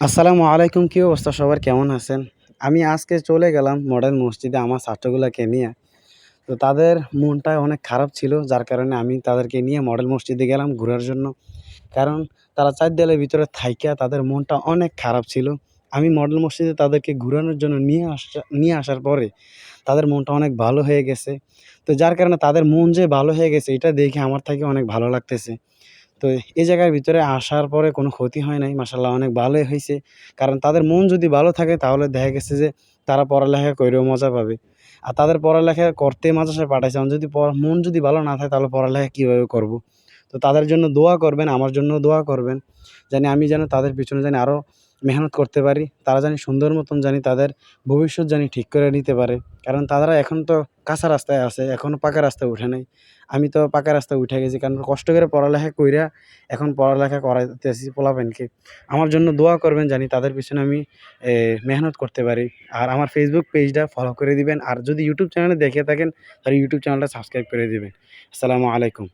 আসসালামু আলাইকুম। কি অবস্থা সবার, কেমন আছেন? আমি আজকে চলে গেলাম মডেল মসজিদে আমার ছাত্রগুলাকে নিয়ে। তো তাদের মনটা অনেক খারাপ ছিল, যার কারণে আমি তাদেরকে নিয়ে মডেল মসজিদে গেলাম ঘুরার জন্য। কারণ তারা ৪ দেয়ালের ভিতরে থাইকা তাদের মনটা অনেক খারাপ ছিল। আমি মডেল মসজিদে তাদেরকে ঘুরানোর জন্য নিয়ে আসার পরে তাদের মনটা অনেক ভালো হয়ে গেছে। তো যার কারণে তাদের মন যে ভালো হয়ে গেছে এটা দেখে আমার থেকে অনেক ভালো লাগতেছে। তো এই জায়গার ভিতরে আসার পরে কোনো ক্ষতি হয় নাই। মাশাআল্লাহ অনেক ভালোই হইছে। কারণ তাদের মন যদি ভালো থাকে তাহলে দেখা গেছে যে তারা পড়ালেখা কইরেও মজা পাবে। আর তাদের পড়ালেখা করতে মাদ্রাসায় পাঠাইছি। এখন যদি মন যদি ভালো না থাকে তাহলে পড়ালেখা কিভাবে করব? তো তাদের জন্য দোয়া করবেন, আমার জন্যও দোয়া করবেন। আমি যেন তাদের পিছনে আরো মেহনত করতে পারি। তারা সুন্দর মতন তাদের ভবিষ্যৎ ঠিক করে নিতে পারে। কারণ তারা এখন তো কাঁচা রাস্তায় আছে, এখনো পাকা রাস্তায় উঠে নাই। আমি তো পাকা রাস্তায় উঠে গেছি। কারণ কষ্ট করে পড়ালেখা কইরা এখন পড়ালেখা করাইতেছি পোলাপাইনকে। আমার জন্য দোয়া করবেন তাদের পিছনে আমি মেহনত করতে পারি। আর আমার Facebook পেজটা ফলো করে দিবেন। আর যদি YouTube চ্যানেলে দেখে থাকেন তাহলে YouTube চ্যানেলটা সাবস্ক্রাইব করে দিবেন। আসসালামু আলাইকুম।